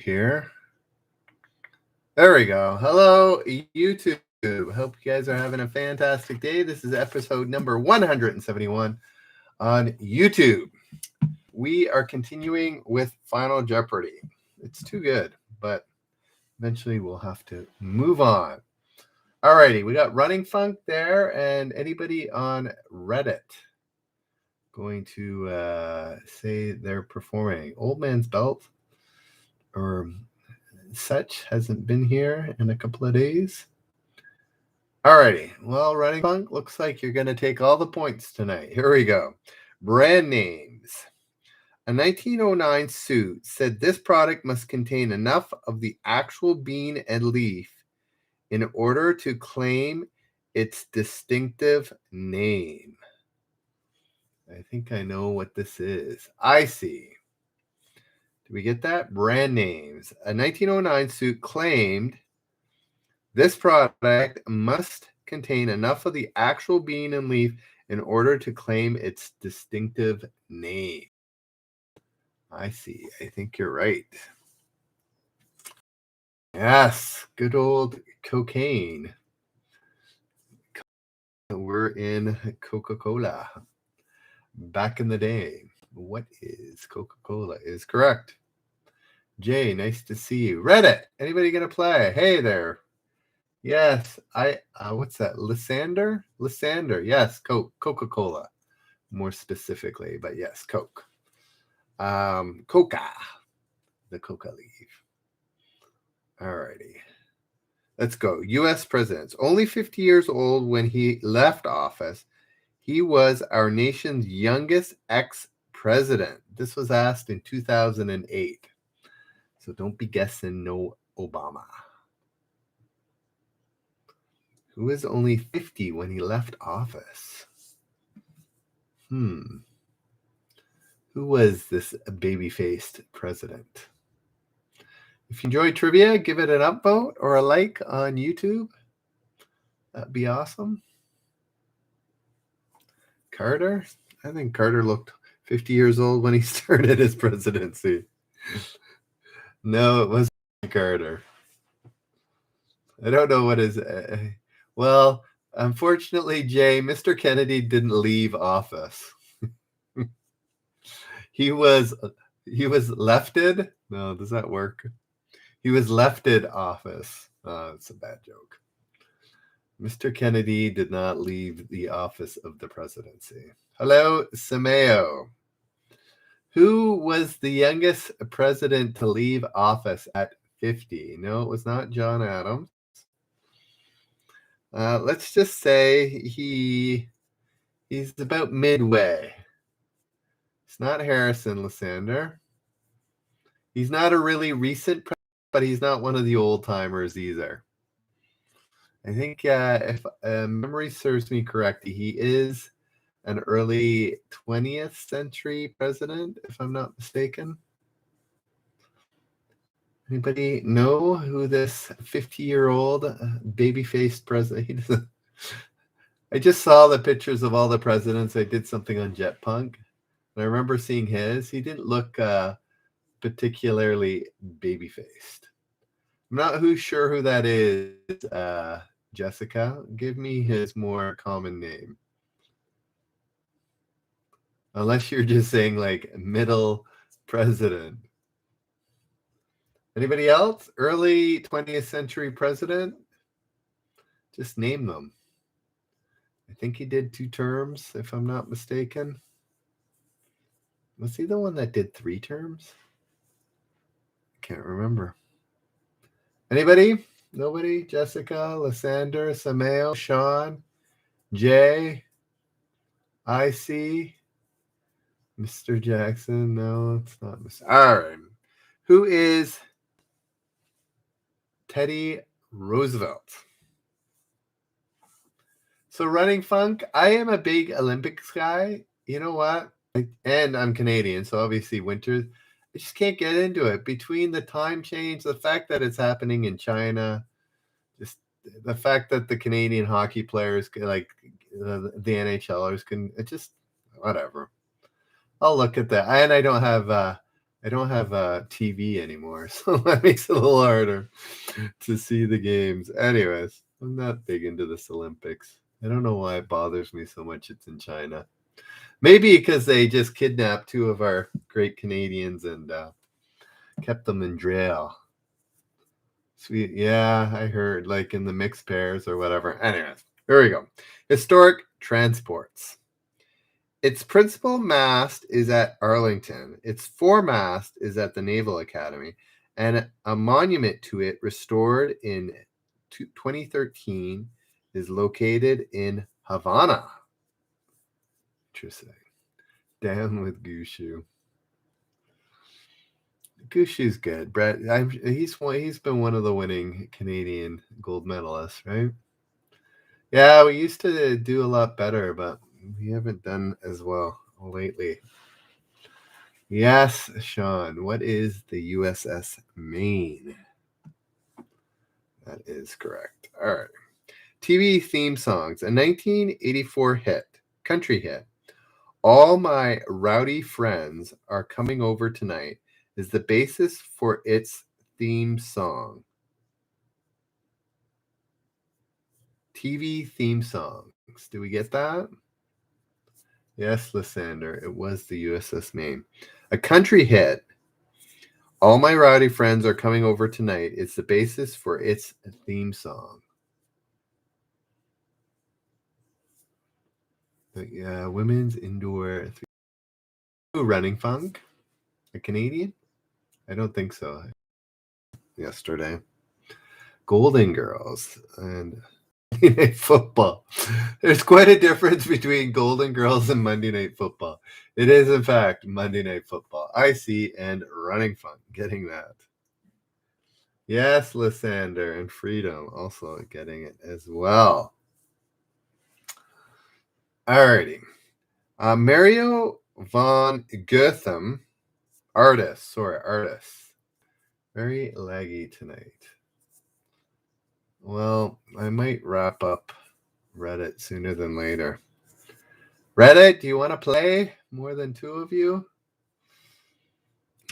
here. There we go. Hello, YouTube. Hope you guys are having a fantastic day. This is episode number 171 on YouTube. We are continuing with Final Jeopardy. It's too good, but eventually we'll have to move on. Alrighty, we got Running Funk there, and anybody on Reddit going to say they're performing Old Man's Belt or such hasn't been here in a couple of days. Alrighty, well, Running Funk, looks like you're going to take all the points tonight. Here we go. Brand names. A 1909 suit said this product must contain enough of the actual bean and leaf in order to claim its distinctive name. I think I know what this is. I see. Did we get that? Brand names. A 1909 suit claimed this product must contain enough of the actual bean and leaf in order to claim its distinctive name. I see. I think you're right. Yes, good old cocaine. We're in Coca-Cola. Back in the day. What is Coca-Cola? Is correct. Jay, nice to see you. Reddit, anybody gonna play? Hey there. Yes, what's that? Lysander? Lysander, yes, Coca-Cola, more specifically, but yes, Coke. Coca, the coca leaf. Alrighty. Let's go. U.S. presidents. Only 50 years old when he left office. He was our nation's youngest ex-president. This was asked in 2008. So don't be guessing no Obama. Who was only 50 when he left office? Who was this baby-faced president? If you enjoy trivia, give it an upvote or a like on YouTube. That'd be awesome. Carter? I think Carter looked 50 years old when he started his presidency. No, it wasn't Carter. I don't know what is... well, unfortunately, Jay, Mr. Kennedy didn't leave office. He was lefted. No, does that work? He was lefted office. Oh, it's a bad joke. Mr. Kennedy did not leave the office of the presidency. Hello, Sameo. Who was the youngest president to leave office at 50? No, it was not John Adams. Let's just say he's about midway. It's not Harrison Lysander. He's not a really recent president, but he's not one of the old timers either. I think if memory serves me correctly, he is an early 20th century president, if I'm not mistaken. Anybody know who this 50-year-old baby-faced president is? I just saw the pictures of all the presidents. I did something on Jetpunk, and I remember seeing his. He didn't look particularly baby-faced. I'm not sure who that is, Jessica. Give me his more common name. Unless you're just saying like middle president. Anybody else? Early 20th century president? Just name them. I think he did 2 terms, if I'm not mistaken. Was he the one that did 3 terms? I can't remember. Anybody? Nobody? Jessica, Lysander, Sameo, Sean, Jay, IC, Mr. Jackson. No, it's not Mr. All right. Who is Teddy Roosevelt? So Running Funk, I am a big Olympics guy. You know what? And I'm Canadian, so obviously winter. I just can't get into it. Between the time change, the fact that it's happening in China, just the fact that the Canadian hockey players, like the NHLers, can, it just, whatever. I'll look at that. And I don't have I don't have a TV anymore, so that makes it a little harder to see the games. Anyways, I'm not big into this Olympics. I don't know why it bothers me so much it's in China. Maybe because they just kidnapped two of our great Canadians and kept them in jail. Sweet. Yeah, I heard, like in the mixed pairs or whatever. Anyways, here we go. Historic transports. Its principal mast is at Arlington. Its foremast is at the Naval Academy. And a monument to it, restored in 2013, is located in Havana. Interesting. Down with Gushu. Gushu's good. Brett, he's been one of the winning Canadian gold medalists, right? Yeah, we used to do a lot better, but we haven't done as well lately. Yes, Sean. What is the USS Maine? That is correct. All right. TV theme songs. A 1984 hit, country hit. All My Rowdy Friends Are Coming Over Tonight is the basis for its theme song. TV theme songs. Do we get that? Yes, Lysander. It was the USS Maine. A country hit. All My Rowdy Friends Are Coming Over Tonight is the basis for its theme song. Women's indoor running funk. A Canadian? I don't think so. Yesterday. Golden Girls and Monday Night Football. There's quite a difference between Golden Girls and Monday Night Football. It is, in fact, Monday Night Football. IC and running funk. Getting that. Yes, Lysander and Freedom also getting it as well. Alrighty. Mario von Goetham, artist. Very laggy tonight. Well, I might wrap up Reddit sooner than later. Reddit, do you want to play? More than two of you?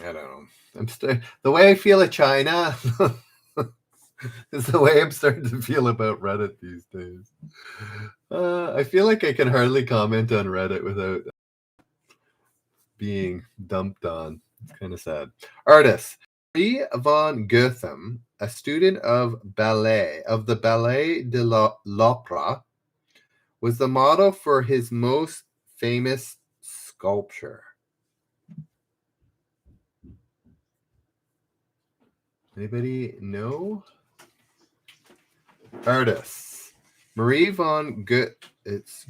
I don't know. The way I feel at China is the way I'm starting to feel about Reddit these days. I feel like I can hardly comment on Reddit without being dumped on. It's kind of sad. Artists. Marie von Goetham, a student of the Ballet de l'Opera, was the model for his most famous sculpture. Anybody know? Artists. Marie von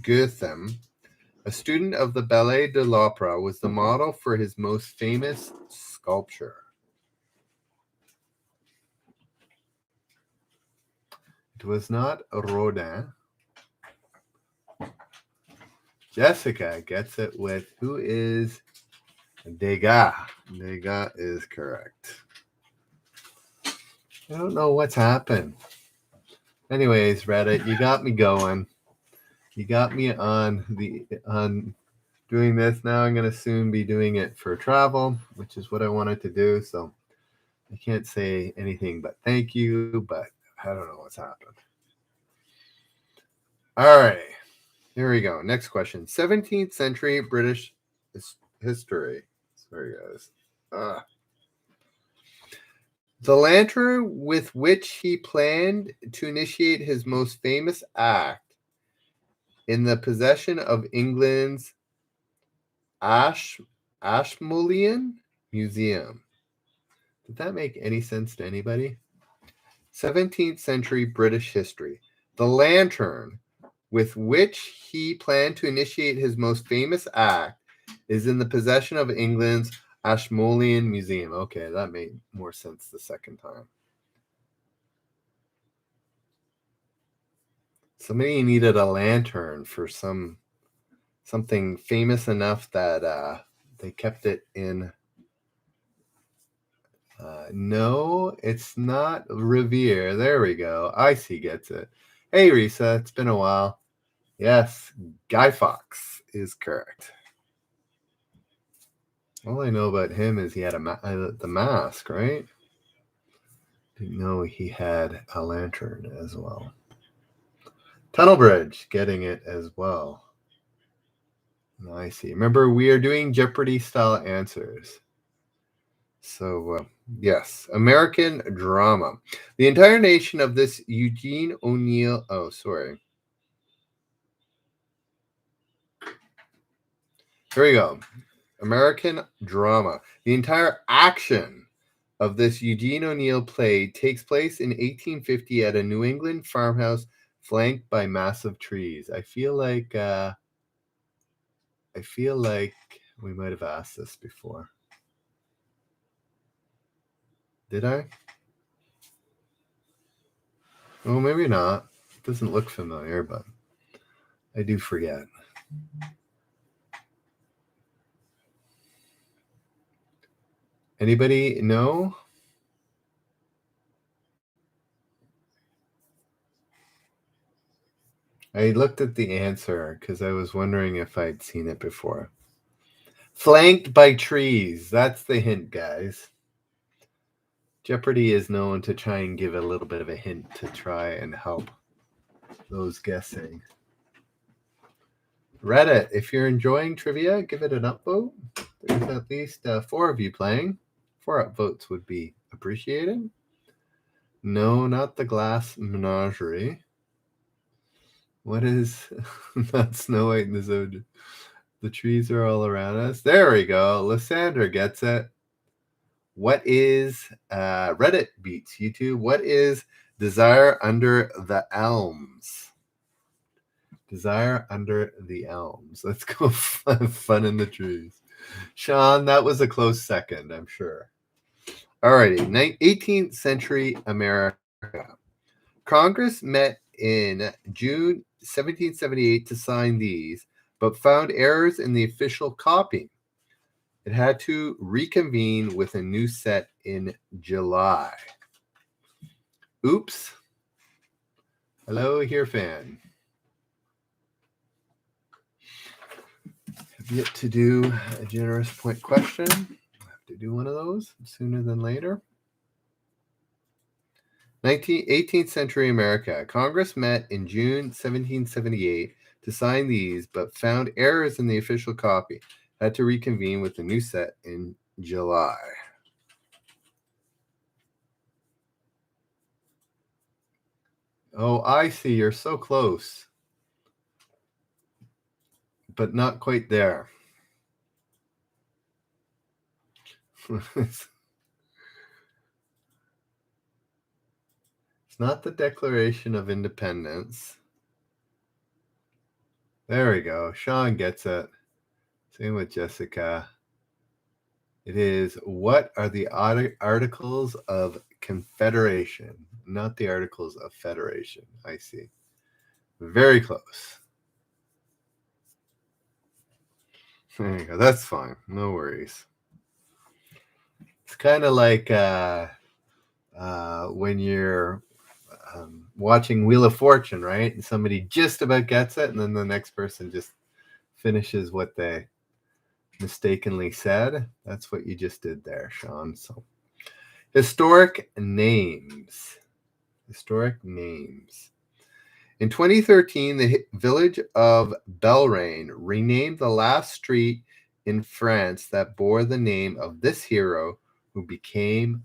Goetham, a student of the Ballet de l'Opera, was the model for his most famous sculpture. It was not Rodin. Jessica gets it with who is Degas. Degas is correct. I don't know what's happened. Anyways, Reddit, you got me going. You got me on doing this. Now I'm going to soon be doing it for travel, which is what I wanted to do. So I can't say anything but thank you, but I don't know what's happened. All right. Here we go. Next question. 17th century British history. Sorry, guys. The lantern with which he planned to initiate his most famous act in the possession of England's Ashmolean Museum. Did that make any sense to anybody? 17th century British history. The lantern with which he planned to initiate his most famous act is in the possession of England's Ashmolean Museum. Okay, that made more sense the second time. Somebody needed a lantern for something famous enough that they kept it in. No, it's not Revere. There we go. Icy gets it. Hey, Risa, it's been a while. Yes, Guy Fawkes is correct. All I know about him is he had the mask, right? Didn't know he had a lantern as well. Tunnel Bridge, getting it as well. I see. Remember, we are doing Jeopardy style answers. So, yes, American drama. The entire nation of this Eugene O'Neill. Oh, sorry. Here we go. American drama. The entire action of this Eugene O'Neill play takes place in 1850 at a New England farmhouse flanked by massive trees. I feel like we might have asked this before. Did I? Oh, maybe not. It doesn't look familiar, but I do forget. Anybody know? I looked at the answer because I was wondering if I'd seen it before. Flanked by trees. That's the hint, guys. Jeopardy is known to try and give a little bit of a hint to try and help those guessing. Reddit, if you're enjoying trivia, give it an upvote. There's at least 4 of you playing. 4 upvotes would be appreciated. No, not the glass menagerie. What is not Snow White and the Zodiac? The trees are all around us. There we go. Lysandra gets it. What is Reddit beats YouTube? What is Desire Under the Elms? Desire Under the Elms. Let's go fun in the trees. Sean, that was a close second, I'm sure. Alrighty, 18th century America. Congress met in June 1778 to sign these, but found errors in the official copy. It had to reconvene with a new set in July. Oops. Hello, here, fan. Have yet to do a generous point question. I'll have to do one of those sooner than later. 18th century America. Congress met in June 1778 to sign these, but found errors in the official copy. Had to reconvene with a new set in July. Oh, I see. You're so close, but not quite there. It's not the Declaration of Independence. There we go. Sean gets it. Same with Jessica. It is, what are the Articles of Confederation? Not the Articles of Federation. I see. Very close. There you go. That's fine. No worries. It's kind of like when you're watching Wheel of Fortune, right? And somebody just about gets it, and then the next person just finishes what they mistakenly said. That's what you just did there, Sean. So, historic names. Historic names. In 2013, the village of Belrain renamed the last street in France that bore the name of this hero who became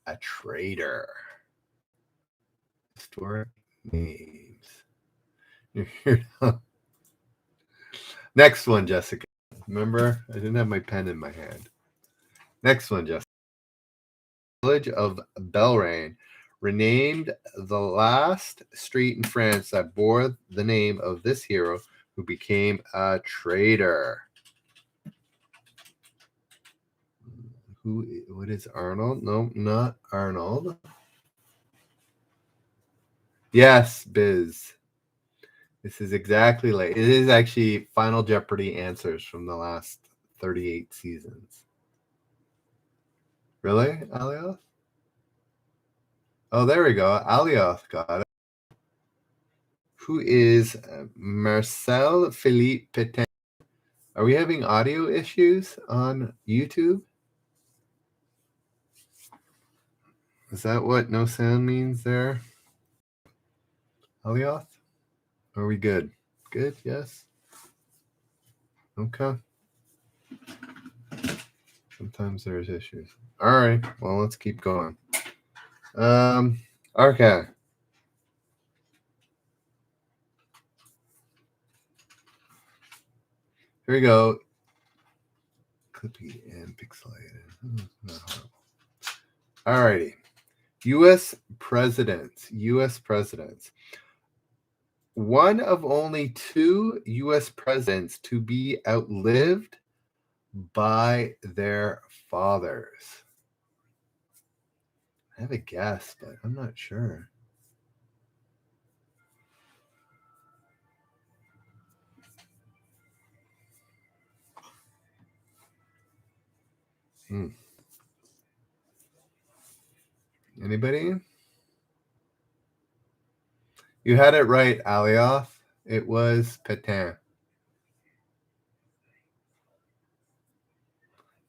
a traitor. Historic names. Next one, Jessica. Remember, I didn't have my pen in my hand. Next one, Jessica. Village of Belrain renamed the last street in France that bore the name of this hero who became a traitor. What is Arnold? No, not Arnold. Yes, Biz. This is exactly like it is actually Final Jeopardy answers from the last 38 seasons. Really, Alioth? Oh, there we go. Alioth got it. Who is Marcel Philippe Pétain? Are we having audio issues on YouTube? Is that what no sound means there? Elioth? Are we good? Good, yes? Okay. Sometimes there's issues. All right. Well, let's keep going. Okay. Here we go. Clippy and pixelated. Not horrible. All righty. U.S. presidents. U.S. presidents. One of only 2 U.S. presidents to be outlived by their fathers. I have a guess, but I'm not sure. Anybody? You had it right, Alioth. It was Petain.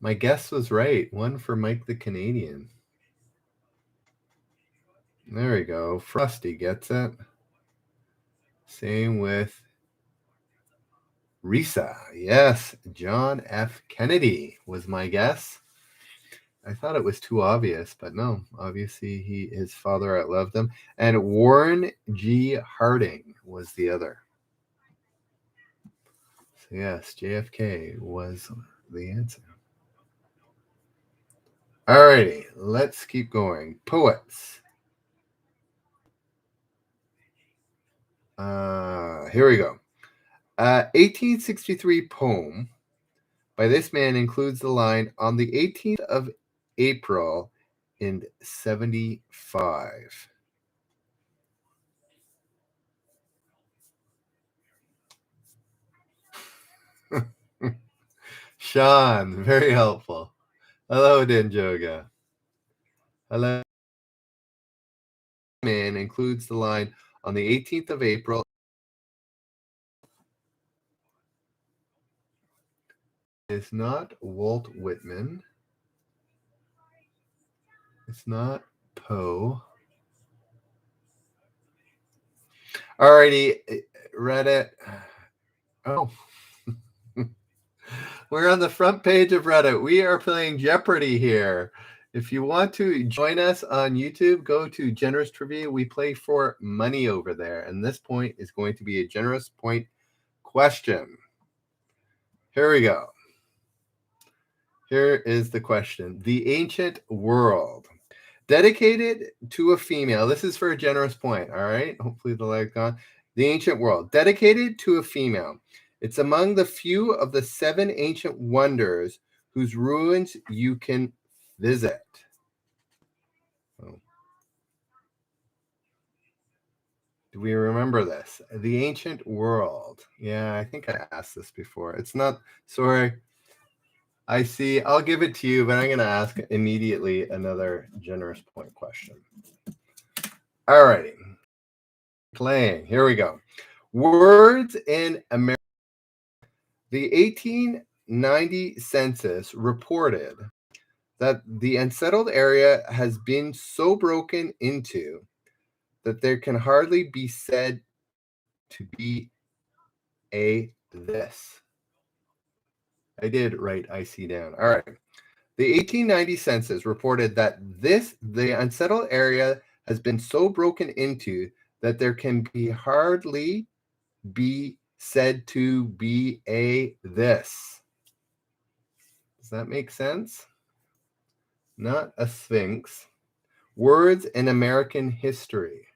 My guess was right. 1 for Mike the Canadian. There we go. Frosty gets it. Same with Risa. Yes, John F. Kennedy was my guess. I thought it was too obvious, but no. Obviously, his father outlived him. And Warren G. Harding was the other. So yes, JFK was the answer. All righty, let's keep going. Poets. Here we go. 1863 poem by this man includes the line, on the 18th of April in 75. Sean, very helpful. Hello, Dinjoga. Hello. Man includes the line, on the 18th of April. It's not Walt Whitman. It's not Poe. Alrighty, Reddit. Oh, we're on the front page of Reddit. We are playing Jeopardy here. If you want to join us on YouTube, go to Generous Trivia. We play for money over there. And this point is going to be a generous point question. Here we go. Here is the question. The ancient world. Dedicated to a female. This is for a generous point, all right? Hopefully the light's gone. The ancient world. Dedicated to a female. It's among the few of the 7 ancient wonders whose ruins you can visit. Oh. Do we remember this? The ancient world. Yeah, I think I asked this before. It's not, sorry. I see. I'll give it to you, but I'm going to ask immediately another generous point question. All righty. Playing. Here we go. Words in America. The 1890 census reported that the unsettled area has been so broken into that there can hardly be said to be a this. I did write IC down. All right. The 1890 census reported that the unsettled area has been so broken into that there can be hardly be said to be a this. Does that make sense? Not a sphinx. Words in American history.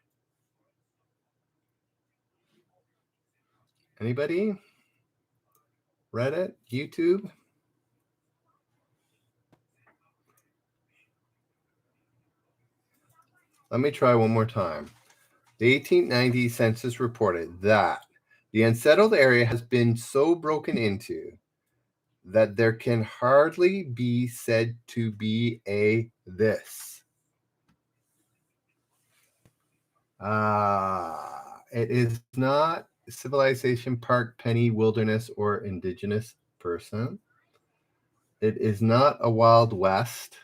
Anybody? Reddit? YouTube? Let me try one more time. The 1890 census reported that the unsettled area has been so broken into that there can hardly be said to be a this. It is not Civilization Park, Penny, Wilderness, or Indigenous person. It is not a Wild West.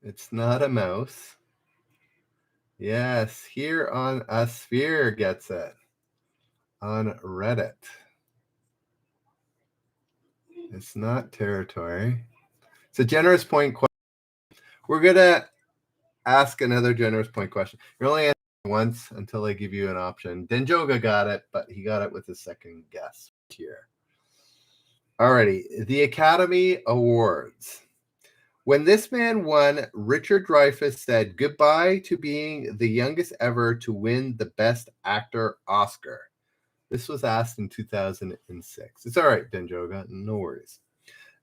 It's not a mouse. Yes, here on a sphere gets it. On Reddit. It's not territory. It's a generous point question. We're going to ask another generous point question. You're only answering once until I give you an option. Denjoga got it, but he got it with his second guess here. Alrighty, the Academy Awards. When this man won, Richard Dreyfuss said goodbye to being the youngest ever to win the Best Actor Oscar. This was asked in 2006. It's all right, Denjoga, no worries.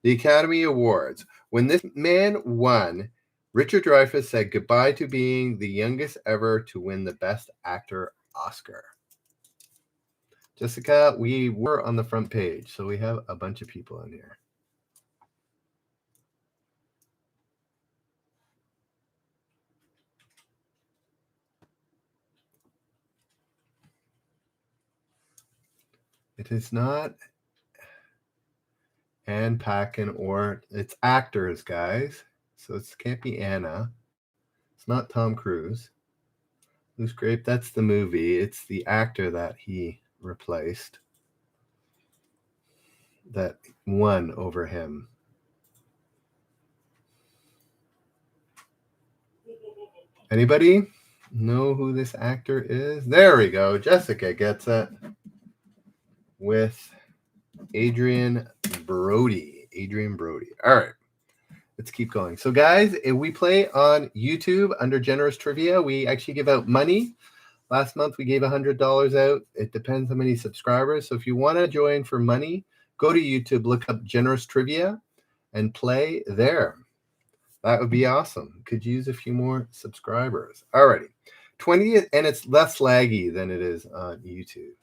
The Academy Awards. When this man won, Richard Dreyfuss said goodbye to being the youngest ever to win the Best Actor Oscar. Jessica, we were on the front page, so we have a bunch of people in here. It is not Anne Paquin, or it's actors, guys. So it can't be Anna. It's not Tom Cruise. Loose Grape, that's the movie. It's the actor that he replaced that won over him. Anybody know who this actor is? There we go. Jessica gets it with Adrian Brody. All right. Let's keep going. So, guys, if we play on YouTube under Generous Trivia, we actually give out money. Last month, we gave $100 out. It depends how many subscribers. So if you want to join for money, go to YouTube, look up Generous Trivia, and play there. That would be awesome. Could use a few more subscribers. All righty. 20th, and it's less laggy than it is on YouTube.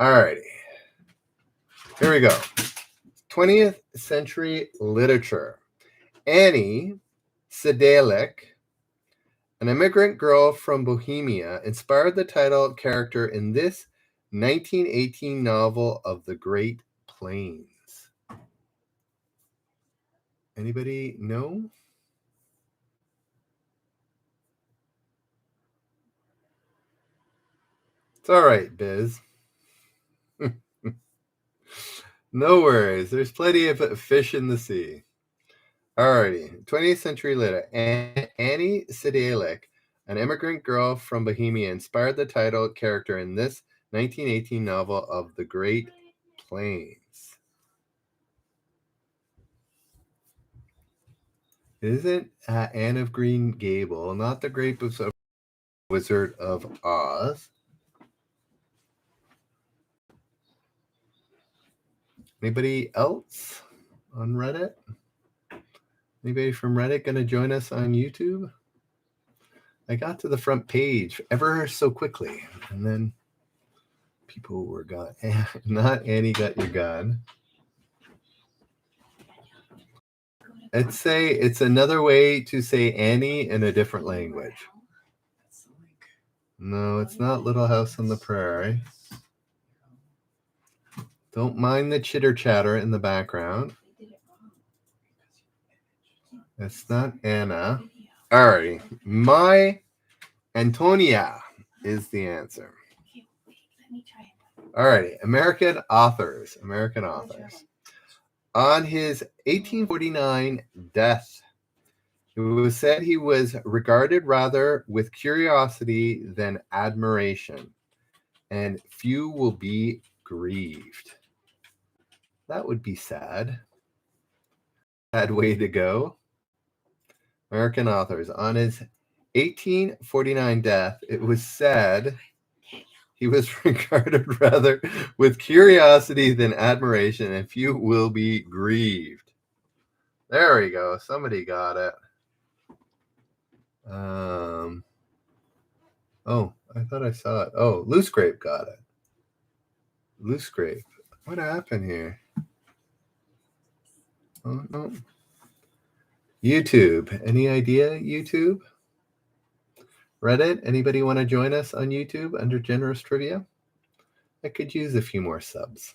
All righty. Here we go. 20th century literature. Annie Sedalic, an immigrant girl from Bohemia, inspired the title character in this 1918 novel of the Great Plains. Anybody know? It's all right, Biz. No worries. There's plenty of fish in the sea. Alrighty. 20th century later, Annie Sedalic, an immigrant girl from Bohemia, inspired the title character in this 1918 novel of the Great Plains. Isn't Anne of Green Gable, not the Grape of Wizard of Oz? Anybody else on Reddit? Anybody from Reddit going to join us on YouTube? I got to the front page ever so quickly, and then people were gone. Not Annie Got Your Gun. I'd say it's another way to say Annie in a different language. No, it's not Little House on the Prairie. Don't mind the chitter chatter in the background. It's not Anna. All right. My Antonia is the answer. All right. American authors. On his 1849 death, it was said he was regarded rather with curiosity than admiration, and few will be grieved. That would be sad. Sad way to go. American authors. On his 1849 death, it was said he was regarded rather with curiosity than admiration, and few will be grieved. There we go. Somebody got it. Oh, I thought I saw it. Oh, Loose Grape got it. Loose Grape. What happened here? Oh, no. YouTube. Any idea, YouTube? Reddit? Anybody want to join us on YouTube under Generous Trivia? I could use a few more subs.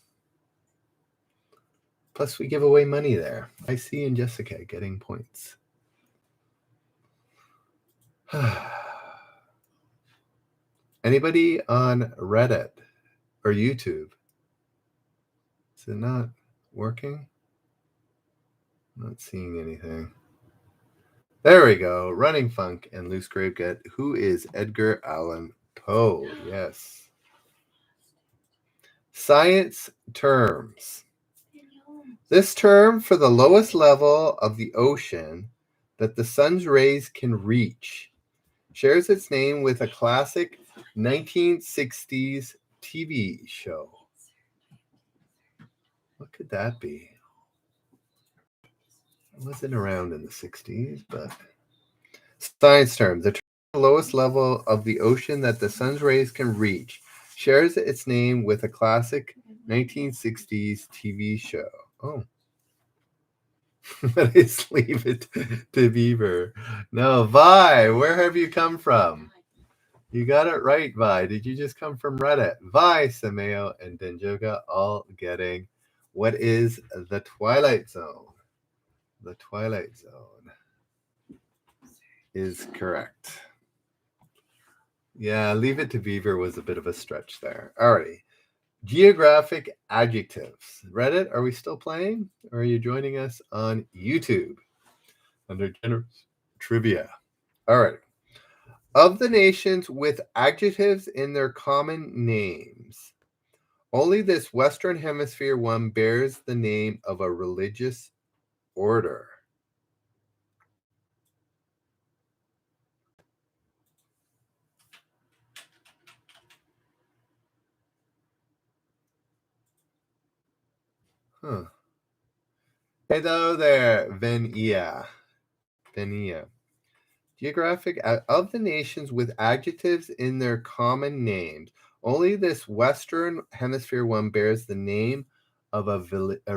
Plus, we give away money there. I see and Jessica getting points. Anybody on Reddit or YouTube? Is it not working? I'm not seeing anything. There we go. Running Funk and Loose Grave Get. Who is Edgar Allan Poe? Yes. Science terms. This term for the lowest level of the ocean that the sun's rays can reach shares its name with a classic 1960s TV show. What could that be? It wasn't around in the 60s, but science term. The term the lowest level of the ocean that the sun's rays can reach shares its name with a classic 1960s TV show. Oh. But it's Leave It to Beaver. No, Vi, where have you come from? You got it right, Vi. Did you just come from Reddit? Vi, Sameo, and Denjoga all getting what is the Twilight Zone? The Twilight Zone is correct. Yeah, Leave It to Beaver was a bit of a stretch there. Alrighty. Geographic adjectives. Reddit, are we still playing? Or are you joining us on YouTube under generous trivia? All right. Of the nations with adjectives in their common names, only this Western Hemisphere one bears the name of a religious order. Huh. Hello there, Venia. Geographic of the nations with adjectives in their common names, only this Western Hemisphere one bears the name of a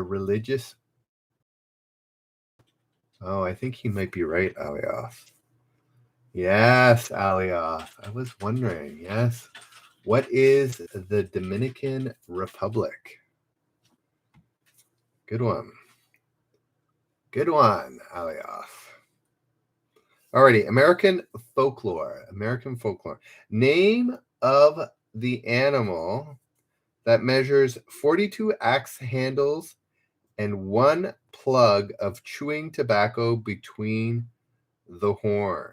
religious. Oh, I think you might be right, Alioth. Yes, Alioth. I was wondering. Yes. What is the Dominican Republic? Good one. Good one, Alioth. Alrighty, American folklore. Name of the animal that measures 42 axe handles and 1 plug of chewing tobacco between the horns.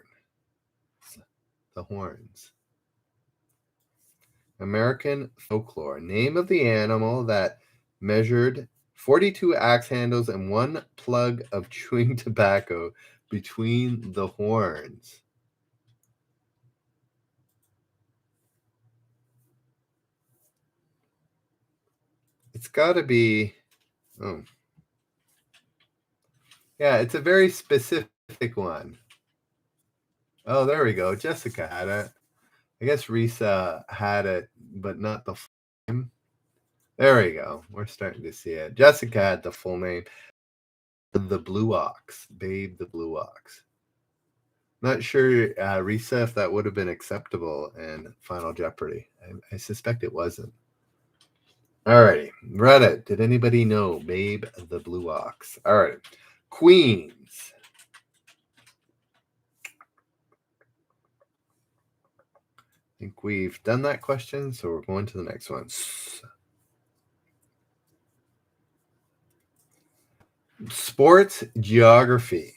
American folklore. Name of the animal that measured 42 axe handles and 1 plug of chewing tobacco between the horns. It's got to be. Oh. Yeah, it's a very specific one. Oh, there we go. Jessica had it. I guess Risa had it, but not the full name. There we go. We're starting to see it. Jessica had the full name. The Blue Ox. Babe the Blue Ox. Not sure, Risa, if that would have been acceptable in Final Jeopardy. I suspect it wasn't. Alrighty. Reddit. Did anybody know Babe the Blue Ox? Alright. Queens. I think we've done that question, so we're going to the next one. Sports geography.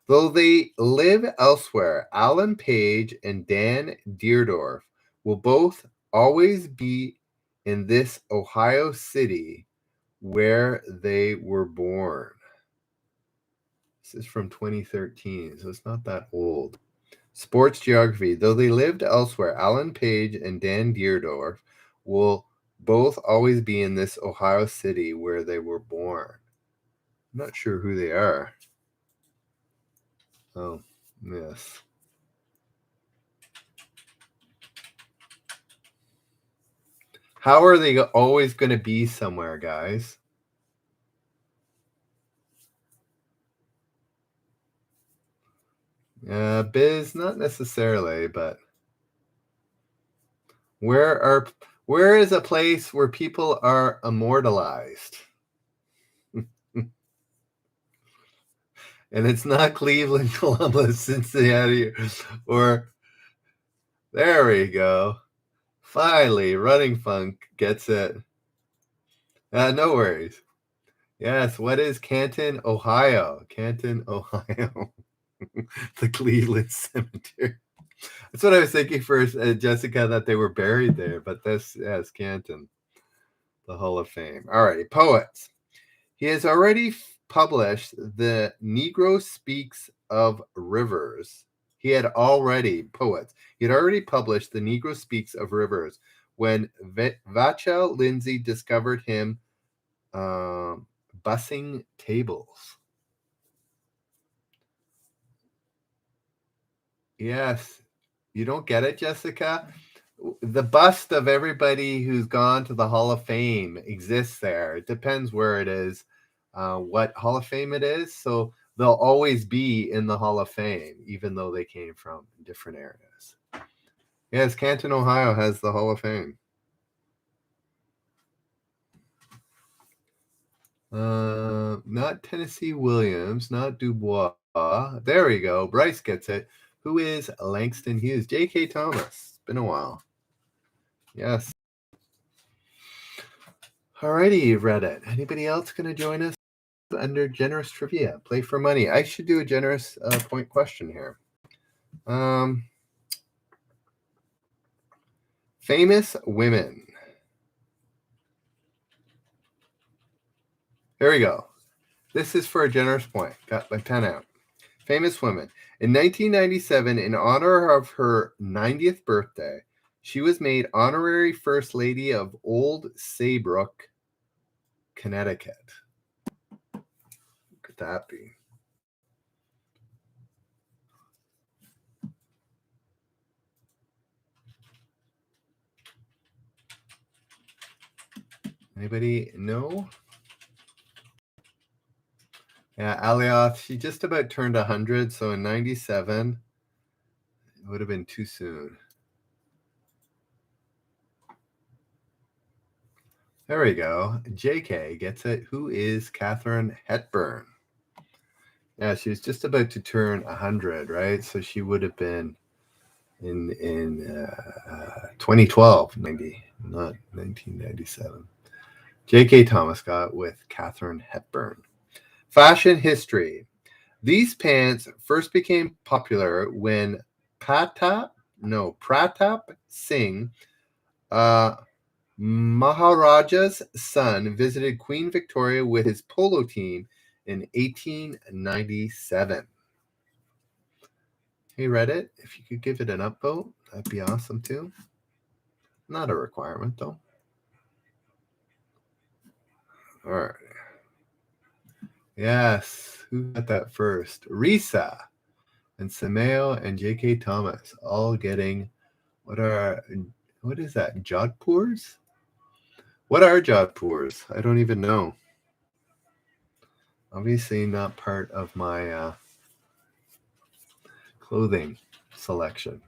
Though they live elsewhere, Alan Page and Dan Deerdorf will both always be in this Ohio city where they were born. This is from 2013, so it's not that old. Sports geography. Though they lived elsewhere, Alan Page and Dan Deerdorf will both always be in this Ohio city where they were born. I'm not sure who they are. Oh, yes. How are they always going to be somewhere, guys? Biz, not necessarily, but where Where is a place where people are immortalized? And it's not Cleveland, Columbus, Cincinnati, or there we go. Finally, Running Funk gets it. No worries. Yes, what is Canton, Ohio? Canton, Ohio. The Cleveland Cemetery. That's what I was thinking first, Jessica, that they were buried there, but this, yes, Canton, the Hall of Fame. All righty, poets. He has already published The Negro Speaks of Rivers. He had already published The Negro Speaks of Rivers when Vachel Lindsay discovered him bussing tables. Yes. You don't get it, Jessica? The bust of everybody who's gone to the Hall of Fame exists there. It depends where it is, what Hall of Fame it is. So they'll always be in the Hall of Fame, even though they came from different areas. Yes, Canton, Ohio has the Hall of Fame. Not Tennessee Williams, not Dubois. There we go. Bryce gets it. Who is Langston Hughes? J.K. Thomas. It's been a while. Yes. Alrighty, Reddit. Anybody else going to join us under generous trivia? Play for money. I should do a generous point question here. Famous women. Here we go. This is for a generous point. Got my pen out. Famous women. In 1997, in honor of her 90th birthday, she was made honorary First Lady of Old Saybrook, Connecticut. Who could that be? Anybody know? Yeah, Alioth, she just about turned 100, so in 97, it would have been too soon. There we go. JK gets it. Who is Katherine Hepburn? Yeah, she was just about to turn 100, right? So she would have been in 2012, maybe, not 1997. J.K. Thomas got with Katherine Hepburn. Fashion history. These pants first became popular when Pratap Singh, Maharaja's son, visited Queen Victoria with his polo team in 1897. Hey, Reddit, if you could give it an upvote, that'd be awesome too. Not a requirement, though. All right. Yes. Who got that first? Risa and Sameo and J.K. Thomas all getting what is that? Jodhpurs? What are Jodhpurs? I don't even know. Obviously not part of my clothing selection.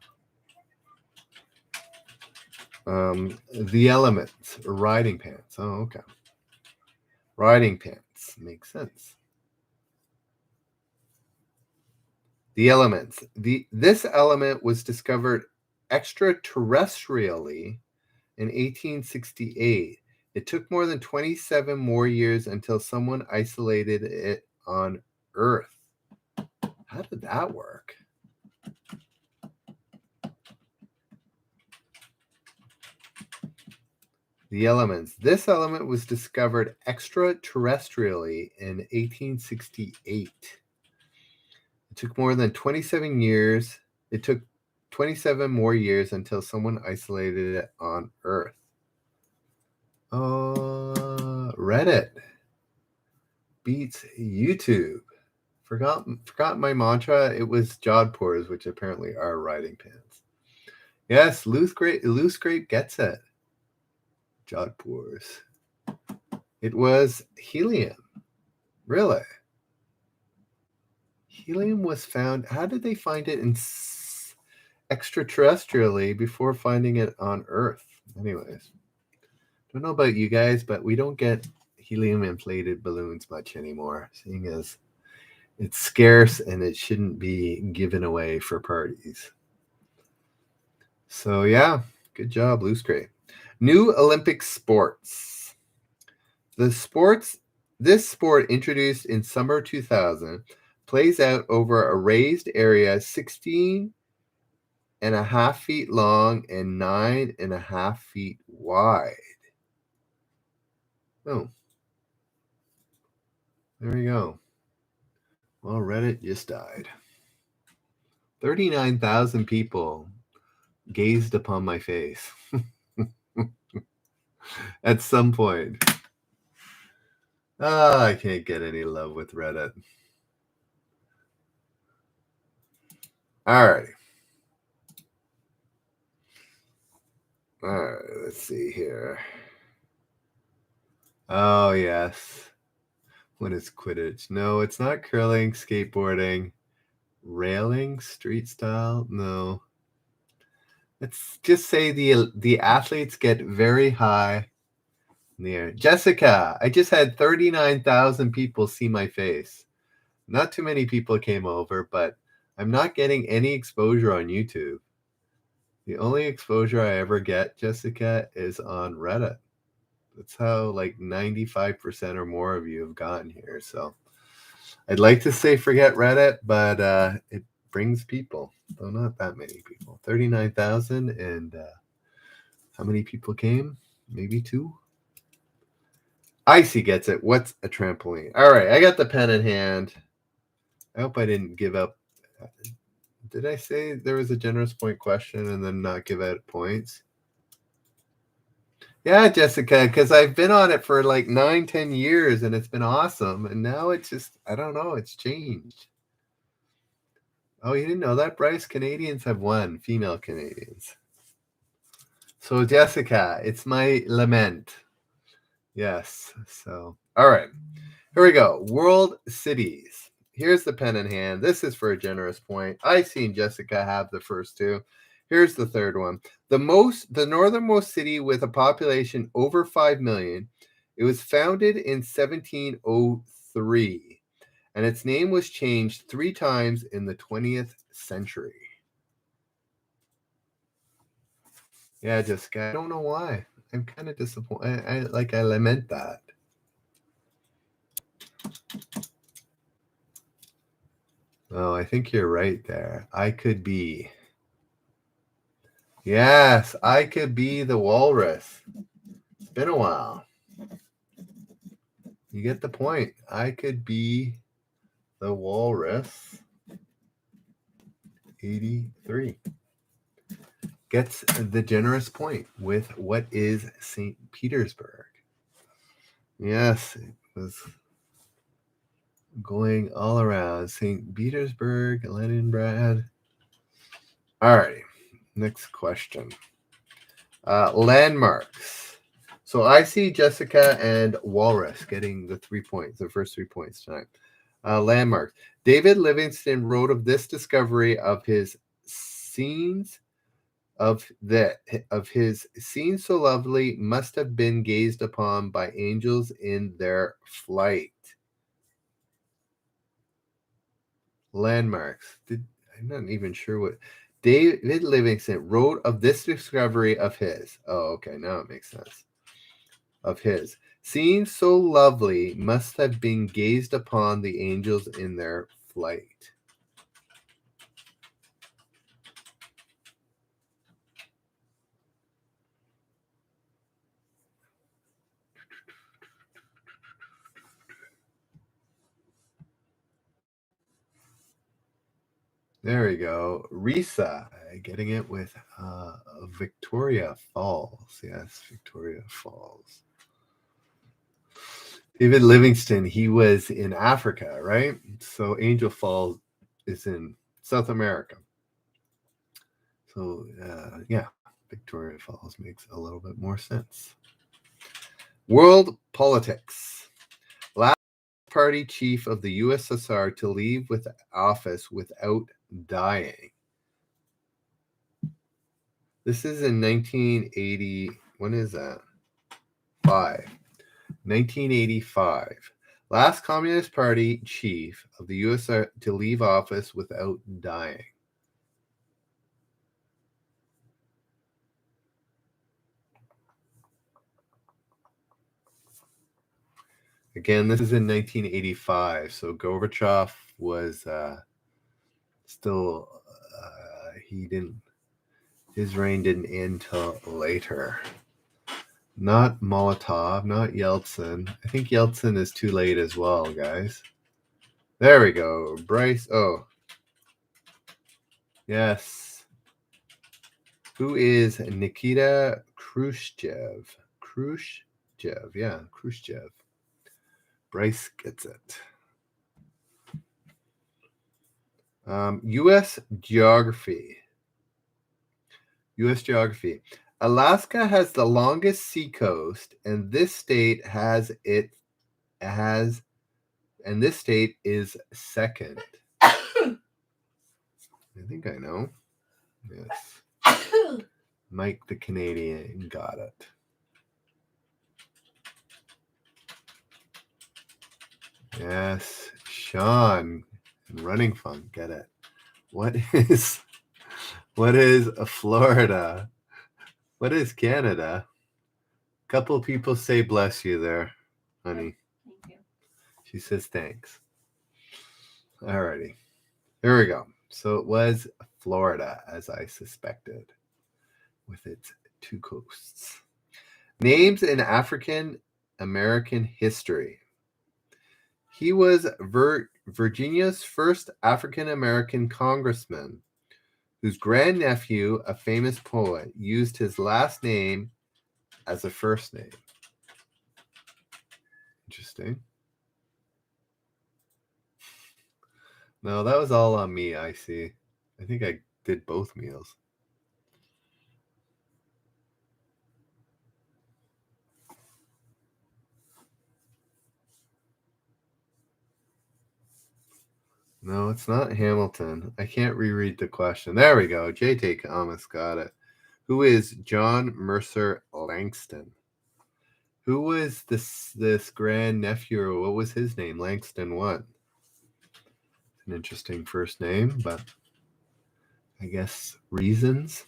The Elements, riding pants. Oh, okay. Riding pants makes sense. The Elements. This element was discovered extraterrestrially in 1868. It took more than 27 more years until someone isolated it on Earth. How did that work? The Elements. This element was discovered extraterrestrially in 1868. It took more than 27 years. It took 27 more years until someone isolated it on Earth. Reddit beats YouTube. Forgot my mantra. It was Jodhpurs, which apparently are riding pants. Yes, loose grape gets it. Jodhpurs. It was helium. Really? Helium was found. How did they find it in extraterrestrially before finding it on Earth? Anyways. don't know about you guys, but we don't get helium-inflated balloons much anymore, seeing as it's scarce and it shouldn't be given away for parties. So yeah, good job, Loose Crate. New Olympic sports. This sport introduced in summer 2000 plays out over a raised area 16.5 feet long and 9.5 feet wide. Oh, there we go. Well, Reddit just died. 39,000 people gazed upon my face at some point. I can't get any love with Reddit. All right. All right, let's see here. Oh, yes. What is Quidditch? No, it's not curling, skateboarding, railing, street style. No. Let's just say the athletes get very high in the air. Jessica, I just had 39,000 people see my face. Not too many people came over, but I'm not getting any exposure on YouTube. The only exposure I ever get, Jessica, is on Reddit. That's how like 95% or more of you have gotten here. So I'd like to say forget Reddit, but it brings people. Though not that many people. 39,000, and how many people came? Maybe 2? Icy gets it. What's a trampoline? All right, I got the pen in hand. I hope I didn't give up. Did I say there was a generous point question and then not give out points? Yeah, Jessica, because I've been on it for like 9-10 years and it's been awesome. And now it's just, I don't know, it's changed. Oh, you didn't know that, Bryce? Canadians have won, female Canadians. So, Jessica, it's my lament. Yes. So, all right. Here we go. World cities. Here's the pen in hand. This is for a generous point. I've seen Jessica have the first 2. Here's the third one. The northernmost city with a population over 5 million. It was founded in 1703, and its name was changed 3 times in the 20th century. Yeah, Jessica, I don't know why. I'm kind of disappointed. I lament that. Oh, I think you're right there. I could be. Yes, I could be the walrus. It's been a while. You get the point. I could be the walrus. 83. Gets the generous point with what is St. Petersburg. Yes, it was going all around. St. Petersburg, Leningrad. All right, next question. Landmarks. So I see Jessica and Walrus getting the 3 points, the first 3 points tonight. Landmarks. David Livingstone wrote of this discovery of his scenes his scenes so lovely must have been gazed upon by angels in their flight. Landmarks. I'm not even sure what David Livingstone wrote of this discovery of his. Oh, okay, now it makes sense. Of his scenes so lovely must have been gazed upon the angels in their flight. There we go. Risa getting it with Victoria Falls. Yes, Victoria Falls. David Livingstone, he was in Africa, right? So Angel Falls is in South America. So, yeah, Victoria Falls makes a little bit more sense. World politics. Last party chief of the USSR to leave with office without dying. This is in 1980. When is that? 1985. Last Communist Party chief of the U.S. to leave office without dying. Again, this is in 1985, so Gorbachev was still his reign didn't end till later. Not Molotov, not Yeltsin. I think Yeltsin is too late as well, guys. There we go. Bryce. Oh. Yes. Who is Nikita Khrushchev? Khrushchev. Yeah, Khrushchev. Bryce gets it. U.S. geography. U.S. geography. Alaska has the longest seacoast, and this state is second. I think I know. Yes. Mike the Canadian got it. Yes. Sean and Running Fun, get it. What is Florida? What is Canada? A couple people say bless you there, honey. Thank you. She says thanks. Alrighty. Here we go. So it was Florida, as I suspected, with its two coasts. Names in African American history. He was Virginia's first African American congressman, whose grandnephew, a famous poet, used his last name as a first name. Interesting. No, that was all on me, I see. I think I did both meals. No, it's not Hamilton. I can't reread the question. There we go. J.T. Thomas got it. Who is John Mercer Langston? Who was this grand nephew? What was his name? Langston what? An interesting first name, but I guess reasons.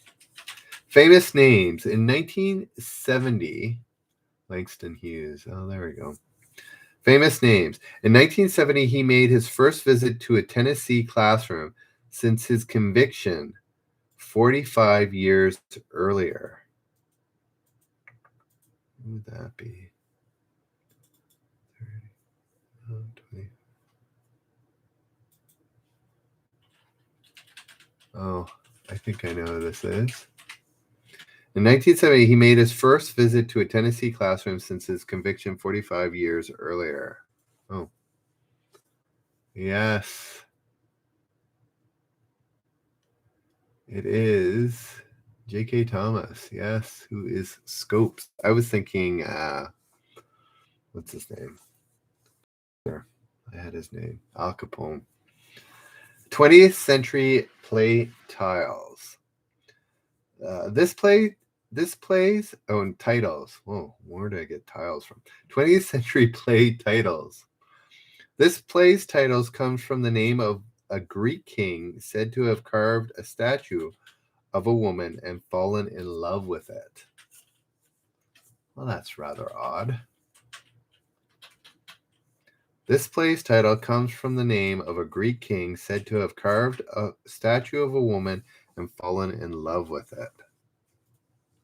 Famous names. In 1970, Langston Hughes. Oh, there we go. Famous names. In 1970, he made his first visit to a Tennessee classroom since his conviction 45 years earlier. Who would that be? 20. Oh, I think I know who this is. In 1970, he made his first visit to a Tennessee classroom since his conviction 45 years earlier. Oh. Yes. It is J.K. Thomas. Yes, who is Scopes. I was thinking, what's his name? There, I had his name. Al Capone. 20th century play tiles. This plays titles. Whoa, where did I get tiles from? 20th century play titles. This play's titles comes from the name of a Greek king said to have carved a statue of a woman and fallen in love with it. Well, that's rather odd. This play's title comes from the name of a Greek king said to have carved a statue of a woman and fallen in love with it.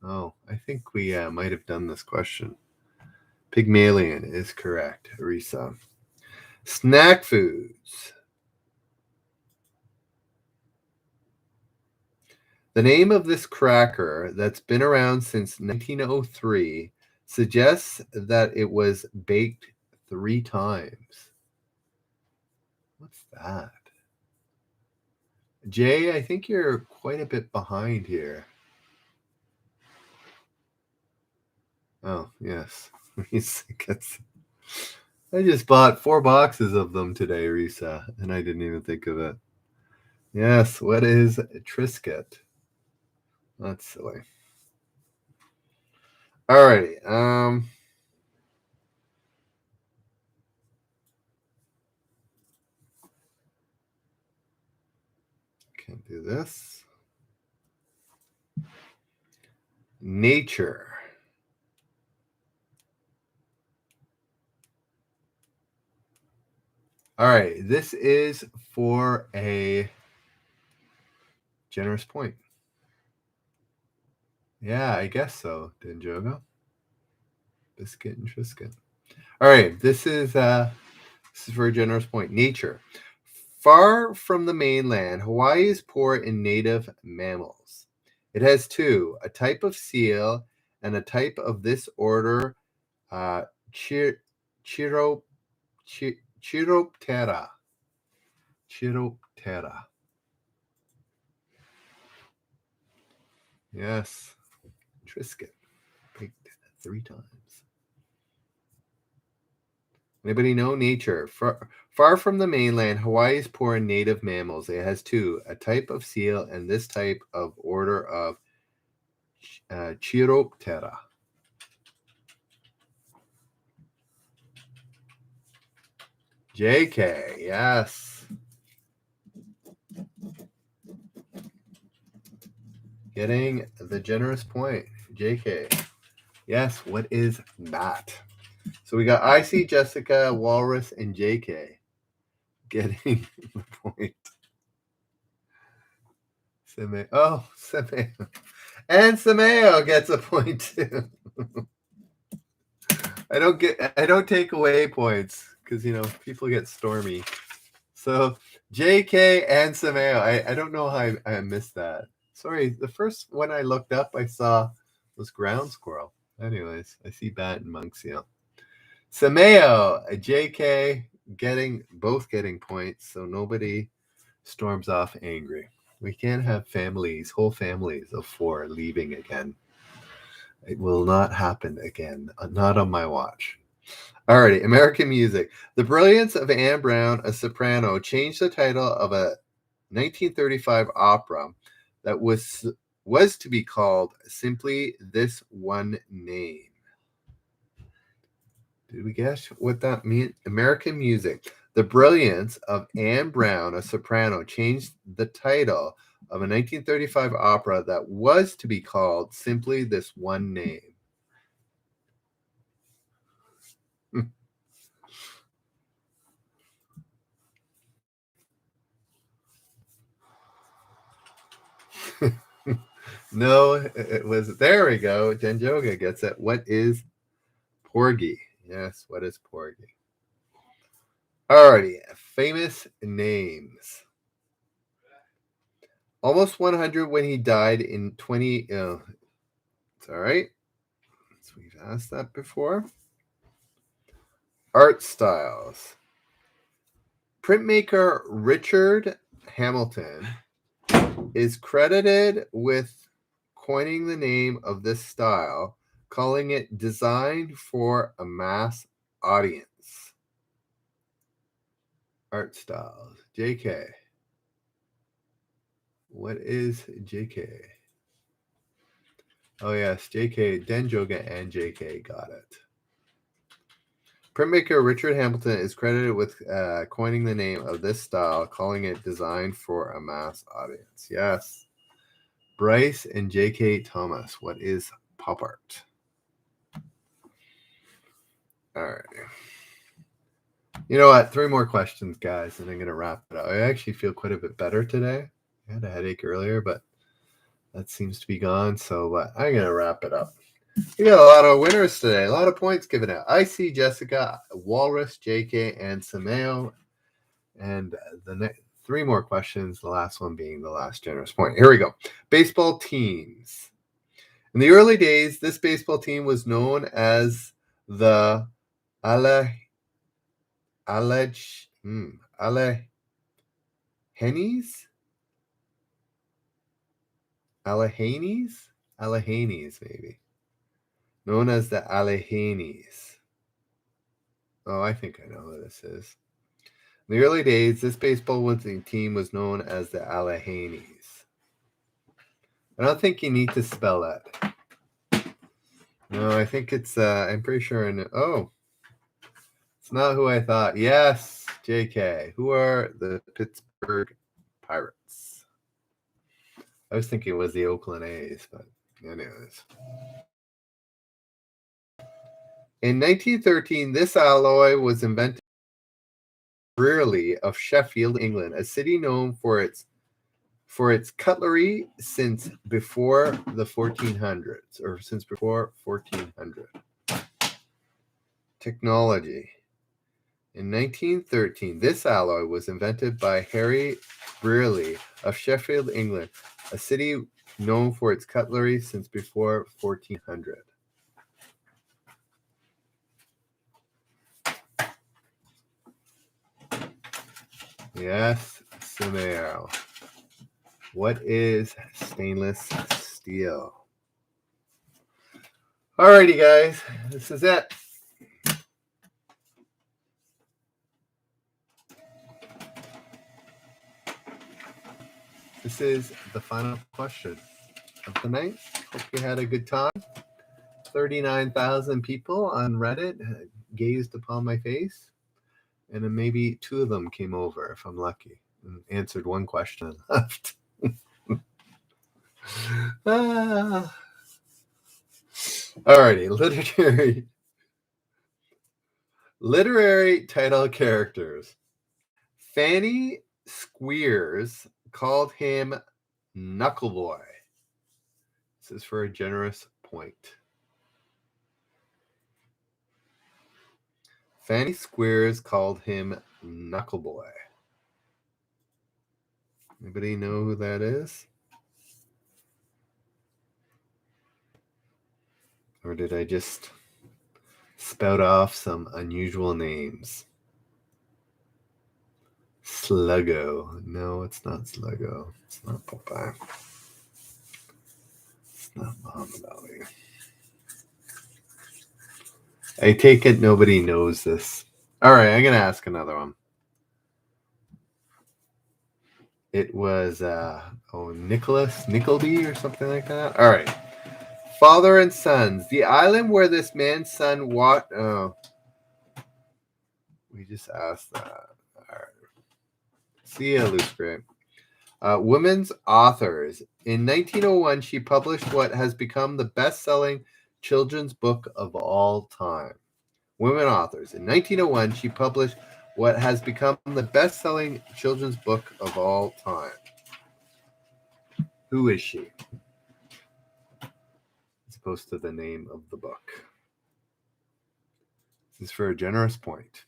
Oh, I think we might have done this question. Pygmalion is correct, Arisa. Snack foods. The name of this cracker that's been around since 1903 suggests that it was baked 3 times. What's that? Jay, I think you're quite a bit behind here. Oh, yes. I just bought 4 boxes of them today, Risa, and I didn't even think of it. Yes, what is Triscuit? That's silly. Alrighty. Can't do this. Nature. All right, this is for a generous point. Yeah, I guess so, Denjoga. Biscuit and Triscuit. All right, this is for a generous point. Nature. Far from the mainland, Hawaii is poor in native mammals. It has two, a type of seal and a type of this order, Chiroptera. Chiroptera. Yes. Triscuit. Picked 3 times. Anybody know? Nature. Far from the mainland, Hawaii is poor in native mammals. It has two, a type of seal and this type of order of Chiroptera. JK, yes. Getting the generous point. JK. Yes, what is that? So we got IC, Jessica, Walrus, and JK getting the point. Semeo. And Semeo gets a point too. I don't take away points because people get stormy. So JK and Semeo. I don't know how I missed that. Sorry, the first one I looked up I saw was ground squirrel. Anyways, I see bat and monk seal. Semeo, JK both getting points, so nobody storms off angry. We can't have whole families of 4 leaving again. It will not happen again. Not on my watch. Alrighty, American music. The Brilliance of Anne Brown, a soprano, changed the title of a 1935 opera that was to be called simply this one name. Did we guess what that means? American music. The Brilliance of Anne Brown, a soprano, changed the title of a 1935 opera that was to be called simply this one name. No, it was. There we go. Denjoga gets it. What is Porgy? Yes, what is Porgy? Alrighty, famous names. Almost 100 when he died in 20. It's all right. So we've asked that before. Art styles. Printmaker Richard Hamilton is credited with coining the name of this style, calling it designed for a mass audience. Art styles. JK. What is JK? Oh, yes, JK. Denjoga and JK got it. Printmaker Richard Hamilton is credited with coining the name of this style, calling it designed for a mass audience. Yes. Bryce and J.K. Thomas. What is pop art? All right. You know what? 3 more questions, guys, and I'm going to wrap it up. I actually feel quite a bit better today. I had a headache earlier, but that seems to be gone. So I'm going to wrap it up. We got a lot of winners today. A lot of points given out. I see Jessica, Walrus, JK, and Semeo. And the next 3 more questions, the last one being the last generous point. Here we go. Baseball teams. In the early days, this baseball team was known as the Alleghenies? Alleghenies, maybe. Known as the Alleghenies. Oh, I think I know who this is. In the early days, this baseball team was known as the Alleghenies. I don't think you need to spell that. No, I think it's, I'm pretty sure. Oh, it's not who I thought. Yes, JK. Who are the Pittsburgh Pirates? I was thinking it was the Oakland A's, but anyways. In 1913, this alloy was invented Brearley of Sheffield, England, a city known for its cutlery since before the 1400s, or since before 1400. Technology. In 1913, this alloy was invented by Harry Brearley of Sheffield, England, a city known for its cutlery since before 1400. Yes, Samero. What is stainless steel? Alrighty, guys, this is it. This is the final question of the night. Hope you had a good time. 39,000 people on Reddit gazed upon my face, and then maybe 2 of them came over, if I'm lucky, and answered one question and left. Alrighty, literary title characters. Fanny Squeers called him Knuckleboy. This is for a generous point. Fanny Squeers called him Knuckleboy. Anybody know who that is? Or did I just spout off some unusual names? Sluggo. No, it's not Sluggo. It's not Popeye. It's not Mom Belly. I take it nobody knows this. All right, I'm going to ask another one. It was, Nicholas Nickleby or something like that. All right. Father and Sons. The island where this man's son walked. Oh. We just asked that. All right. See ya, Loose Grant. Women's authors. In 1901, she published what has become the best-selling children's book of all time. Women authors. In 1901, she published what has become the best-selling children's book of all time. Who is she? As opposed to the name of the book. This is for a generous point.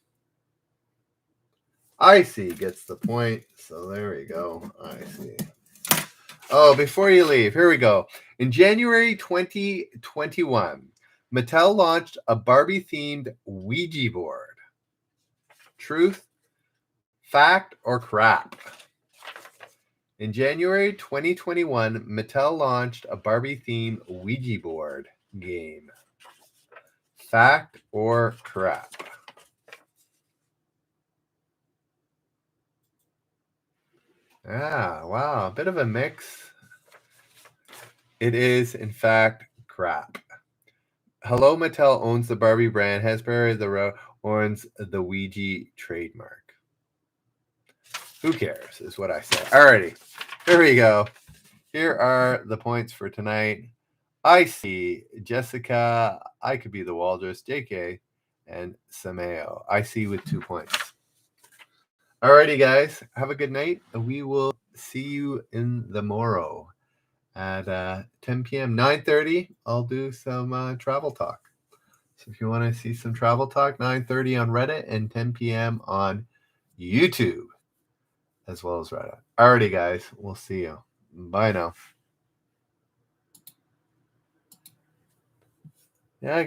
Icy gets the point, so there we go. Icy. Oh, before you leave, here we go. In January 2021, Mattel launched a Barbie-themed Ouija board. Truth, fact, or crap? In January 2021, Mattel launched a Barbie-themed Ouija board game. Fact or crap? Ah, wow, a bit of a mix. It is, in fact, crap. Hello Mattel owns the Barbie brand. Hasbro owns the Ouija trademark. Who cares, is what I say. Alrighty, here we go. Here are the points for tonight. I see Jessica, I could be the Waldress, JK, and Sameo. I see with 2 points. Alrighty, guys. Have a good night. We will see you in the morrow at 10 p.m. 9:30. I'll do some travel talk. So if you want to see some travel talk, 9:30 on Reddit and 10 p.m. on YouTube, as well as Reddit. Alrighty, guys. We'll see you. Bye now. Yeah, I got